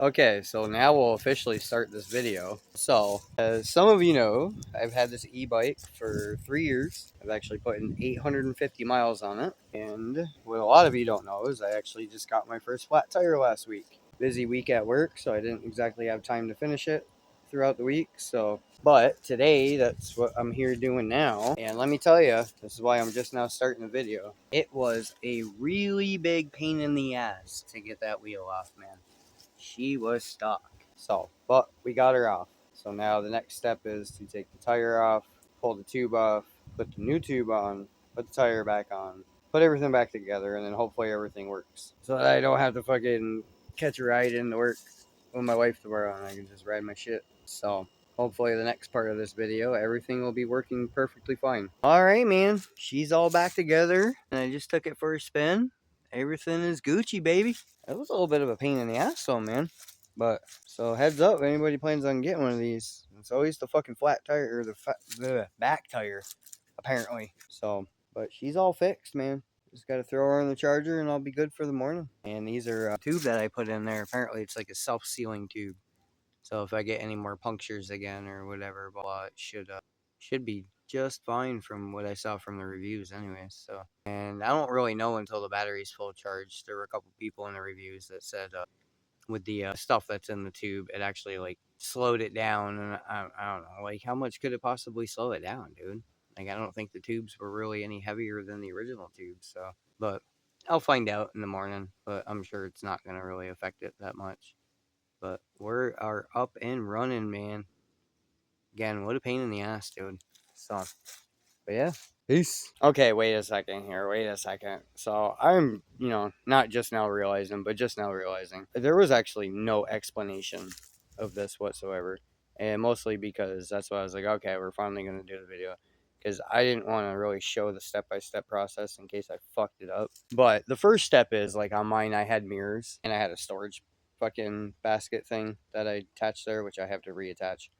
Okay, so now we'll officially start this video. So, as some of you know, I've had this e-bike for 3 years. I've actually put in 850 miles on it. And what a lot of you don't know is I actually just got my first flat tire last week. Busy week at work, so I didn't exactly have time to finish it throughout the week. But today, that's what I'm here doing now. And let me tell you, this is why I'm just now starting the video. It was a really big pain in the ass to get that wheel off, man. She was stuck. But we got her off. So now the next step is to take the tire off, pull the tube off, put the new tube on, put the tire back on, put everything back together, and then hopefully everything works. So that I don't have to fucking catch a ride into work with my wife tomorrow and I can just ride my shit. So hopefully the next part of this video, everything will be working perfectly fine. Alright, man. She's all back together and I just took it for a spin. Everything is Gucci, baby. It was a little bit of a pain in the ass though, man. But, so heads up, if anybody plans on getting one of these, it's always the fucking flat tire, or the back tire, apparently. So, but she's all fixed, man. Just gotta throw her on the charger and I'll be good for the morning. And these are a tube that I put in there. Apparently it's like a self-sealing tube. So if I get any more punctures again or whatever, blah, it should be just fine from what I saw from the reviews anyways. So, and I don't really know until the battery's full charge. There were a couple people in the reviews that said with the stuff that's in the tube, it actually like slowed it down. And I don't know, like how much could it possibly slow it down, dude? Like I don't think the tubes were really any heavier than the original tubes. So, but I'll find out in the morning. But I'm sure it's not gonna really affect it that much. But we are up and running, man. Again, what a pain in the ass, dude. So, but yeah. Peace. Okay, wait a second here. Wait a second. So I'm, not just now realizing, but just now realizing there was actually no explanation of this whatsoever. And mostly because that's why I was like, okay, we're finally going to do the video. Because I didn't want to really show the step-by-step process in case I fucked it up. But the first step is, like on mine, I had mirrors and I had a storage fucking basket thing that I attached there, which I have to reattach.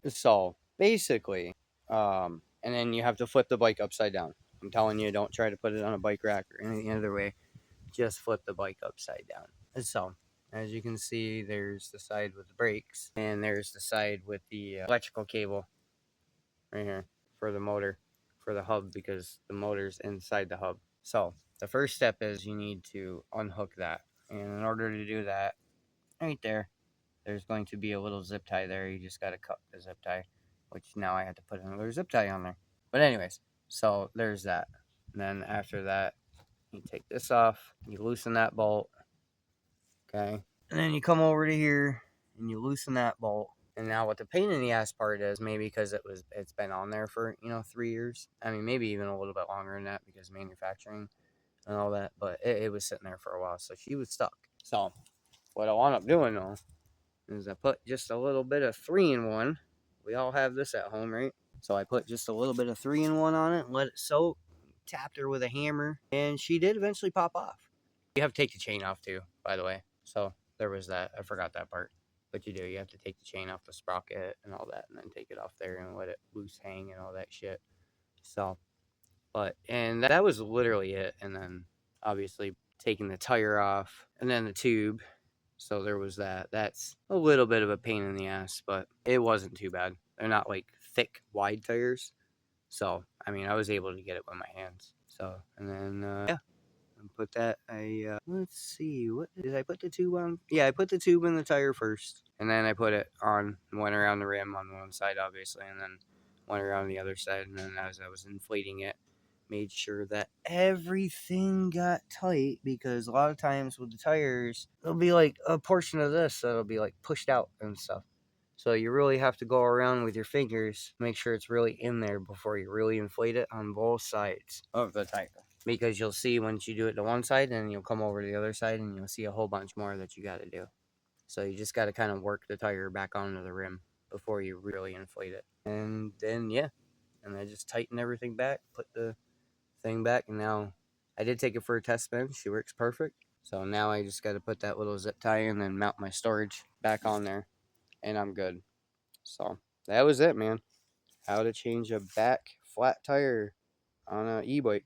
So basically, and then you have to flip the bike upside down. I'm telling you, don't try to put it on a bike rack or any other way. Just flip the bike upside down. So, as you can see, there's the side with the brakes, and there's the side with the electrical cable right here for the motor, for the hub, because the motor's inside the hub. So, the first step is you need to unhook that. And in order to do that, right there's going to be a little zip tie there. You just got to cut the zip tie, which now I have to put another zip tie on there. But anyways, so there's that. And then after that, you take this off, you loosen that bolt, okay? And then you come over to here and you loosen that bolt. And now what the pain in the ass part is, maybe because it's been on there for, 3 years. I mean, maybe even a little bit longer than that because manufacturing and all that. But it was sitting there for a while, so she was stuck. So what I wound up doing though is I put just a little bit of 3-in-1. We all have this at home, right? So I put just a little bit of 3-in-1 on it, let it soak, tapped her with a hammer, and she did eventually pop off. You have to take the chain off too, by the way. So there was that. I forgot that part. But you do. You have to take the chain off the sprocket and all that, and then take it off there and let it loose hang and all that shit. So, and that was literally it. And then obviously taking the tire off, and then the tube. So there was that. That's a little bit of a pain in the ass, but it wasn't too bad. They're not like thick, wide tires. So, I mean, I was able to get it with my hands. So, and then, yeah, and put that, let's see, what, did I put the tube on? Yeah, I put the tube in the tire first. And then I put it on, went around the rim on one side, obviously, and then went around the other side. And then as I was inflating it, made sure that everything got tight, because a lot of times with the tires, there'll be like a portion of this that'll be like pushed out and stuff. So you really have to go around with your fingers, make sure it's really in there before you really inflate it on both sides of the tire. Because you'll see once you do it to one side, and you'll come over to the other side and you'll see a whole bunch more that you got to do. So you just got to kind of work the tire back onto the rim before you really inflate it. And then, yeah, and I just tighten everything back, put the thing back, and now I did take it for a test spin. She works perfect. So now I just got to put that little zip tie in and mount my storage back on there, and I'm good. So that was it, man. How to change a back flat tire on an e-bike.